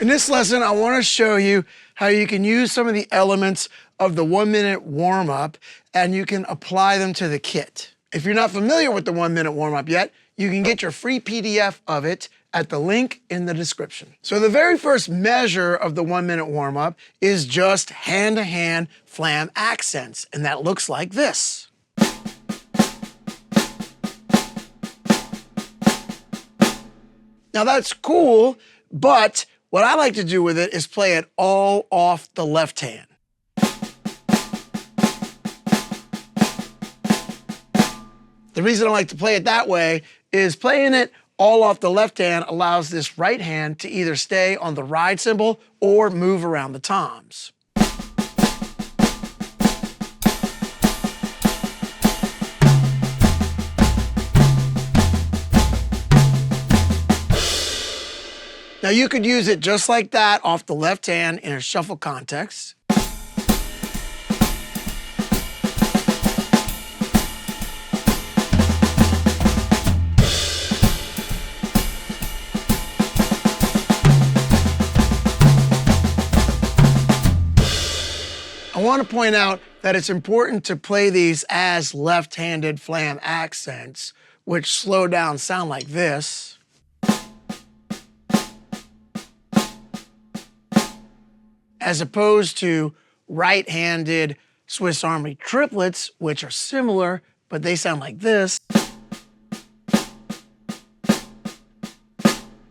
In this lesson, I want to show you how you can use some of the elements of the 1-minute warm-up and you can apply them to the kit. If you're not familiar with the 1-minute warm-up yet, you can get your free PDF of it at the link in the description. So the very first measure of the 1-minute warm-up is just hand-to-hand flam accents, and that looks like this. Now that's cool, but what I like to do with it is play it all off the left hand. The reason I like to play it that way is playing it all off the left hand allows this right hand to either stay on the ride cymbal or move around the toms. Now you could use it just like that off the left hand in a shuffle context. I want to point out that it's important to play these as left-handed flam accents, which slow down sound like this. As opposed to right-handed Swiss Army triplets, which are similar, but they sound like this.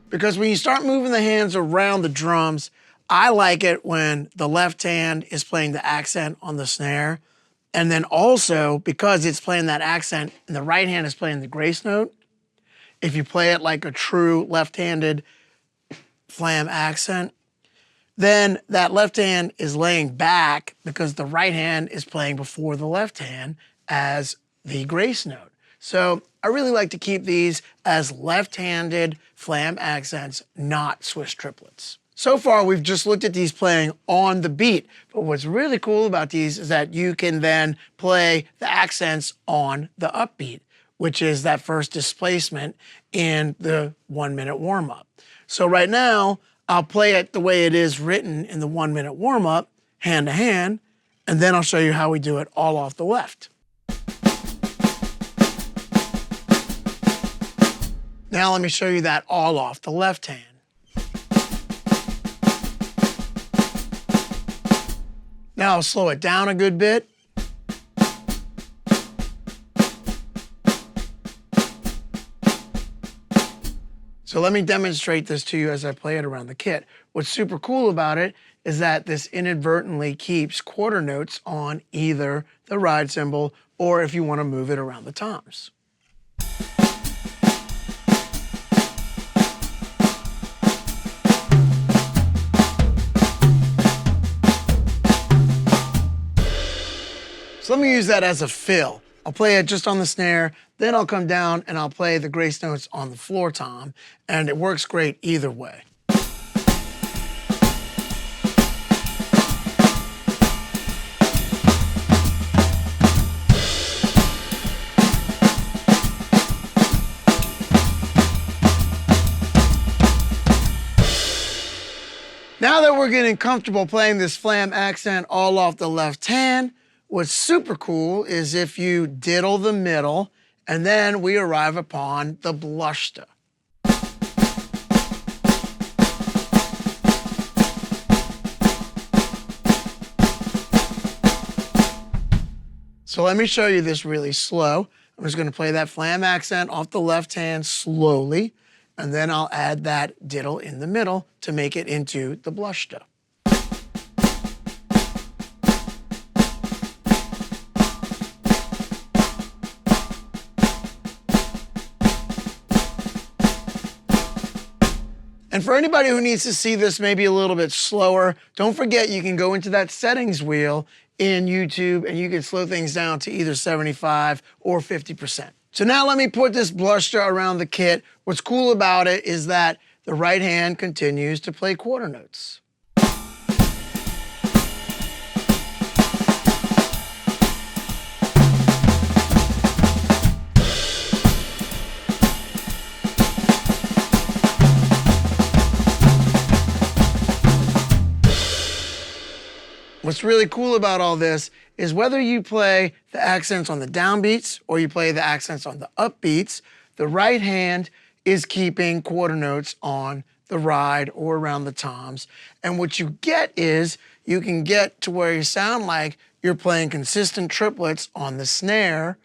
Because when you start moving the hands around the drums, I like it when the left hand is playing the accent on the snare, and then also, because it's playing that accent and the right hand is playing the grace note, if you play it like a true left-handed flam accent, then that left hand is laying back because the right hand is playing before the left hand as the grace note. So I really like to keep these as left-handed flam accents, not Swiss triplets. So far, we've just looked at these playing on the beat, but what's really cool about these is that you can then play the accents on the upbeat, which is that first displacement in the 1-minute warm-up. So right now, I'll play it the way it is written in the 1-minute warm-up, hand to hand, and then I'll show you how we do it all off the left. Now let me show you that all off the left hand. Now I'll slow it down a good bit. So let me demonstrate this to you as I play it around the kit. What's super cool about it is that this inadvertently keeps quarter notes on either the ride cymbal or if you want to move it around the toms. So let me use that as a fill. I'll play it just on the snare, then I'll come down and I'll play the grace notes on the floor tom, and it works great either way. Now that we're getting comfortable playing this flam accent all off the left hand, what's super cool is if you diddle the middle, and then we arrive upon the blushta. So let me show you this really slow. I'm just gonna play that flam accent off the left hand slowly, and then I'll add that diddle in the middle to make it into the blushta. And for anybody who needs to see this maybe a little bit slower, don't forget you can go into that settings wheel in YouTube and you can slow things down to either 75 or 50%. So now let me put this blushta around the kit. What's cool about it is that the right hand continues to play quarter notes. What's really cool about all this is whether you play the accents on the downbeats or you play the accents on the upbeats, the right hand is keeping quarter notes on the ride or around the toms. And what you get is you can get to where you sound like you're playing consistent triplets on the snare,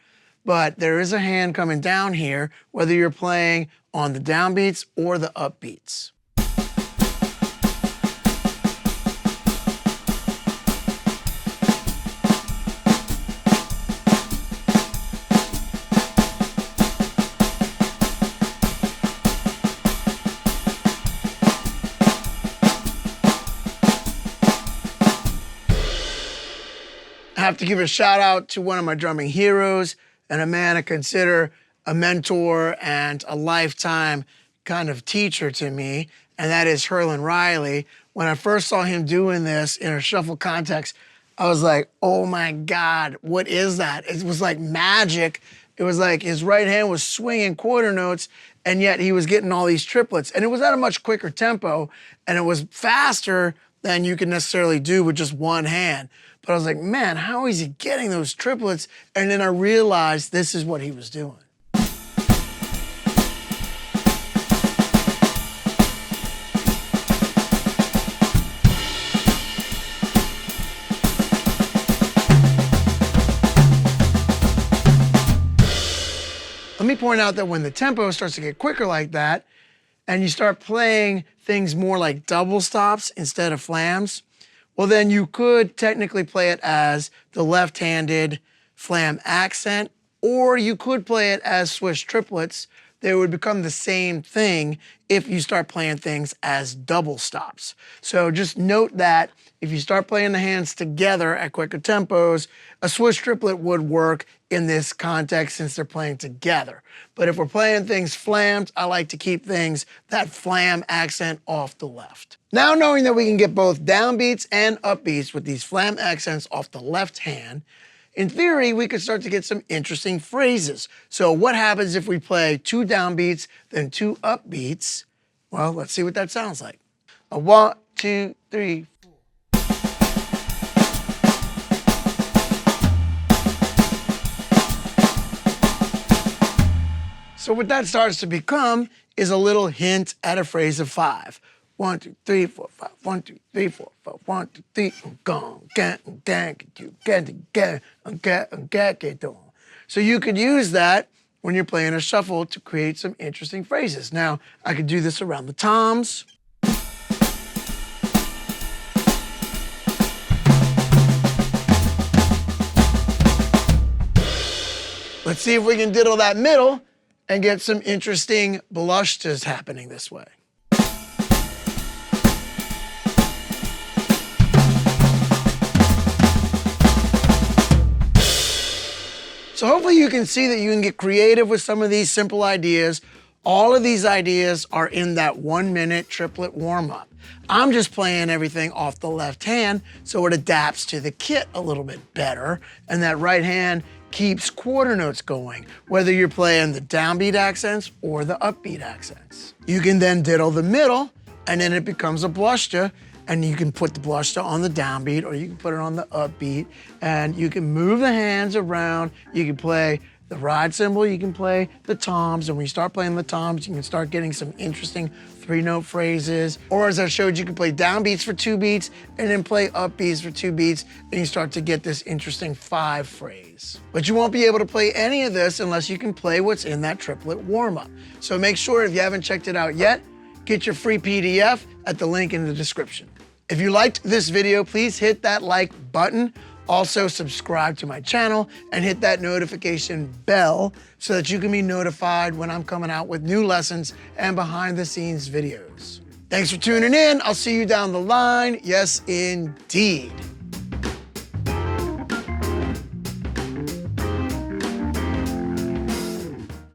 but there is a hand coming down here, whether you're playing on the downbeats or the upbeats. I have to give a shout out to one of my drumming heroes and a man I consider a mentor and a lifetime kind of teacher to me, and that is Herlin Riley. When I first saw him doing this in a shuffle context, I was like, oh my God, what is that? It was like magic. It was like his right hand was swinging quarter notes, and yet he was getting all these triplets. And it was at a much quicker tempo, and it was faster than you could necessarily do with just one hand. But I was like, man, how is he getting those triplets? And then I realized this is what he was doing. Let me point out that when the tempo starts to get quicker like that, and you start playing things more like double stops instead of flams, well, then you could technically play it as the left-handed flam accent, or you could play it as Swiss triplets. They would become the same thing if you start playing things as double stops. So just note that if you start playing the hands together at quicker tempos, a Swiss triplet would work in this context since they're playing together. But if we're playing things flammed, I like to keep things that flam accent off the left. Now knowing that we can get both downbeats and upbeats with these flam accents off the left hand, in theory, we could start to get some interesting phrases. So what happens if we play 2 downbeats, then 2 upbeats? Well, let's see what that sounds like. A 1, 2, 3, 4. So what that starts to become is a little hint at a phrase of 5. 1, 2, 3, 4, 5. 1, 2, 3, 4, 5. 1, 2, 3. So you could use that when you're playing a shuffle to create some interesting phrases. Now, I could do this around the toms. Let's see if we can diddle that middle and get some interesting blushtas happening this way. So hopefully you can see that you can get creative with some of these simple ideas. All of these ideas are in that 1-minute triplet warm-up. I'm just playing everything off the left hand so it adapts to the kit a little bit better, and that right hand keeps quarter notes going, whether you're playing the downbeat accents or the upbeat accents. You can then diddle the middle, and then it becomes a blushta, and you can put the blushta on the downbeat or you can put it on the upbeat, and you can move the hands around. You can play the ride cymbal, you can play the toms, and when you start playing the toms, you can start getting some interesting 3-note phrases. Or as I showed, you can play downbeats for 2 beats and then play upbeats for 2 beats, and you start to get this interesting 5 phrase. But you won't be able to play any of this unless you can play what's in that triplet warm-up. So make sure, if you haven't checked it out yet, get your free PDF at the link in the description. If you liked this video, please hit that like button. Also, subscribe to my channel and hit that notification bell so that you can be notified when I'm coming out with new lessons and behind the scenes videos. Thanks for tuning in. I'll see you down the line. Yes, indeed.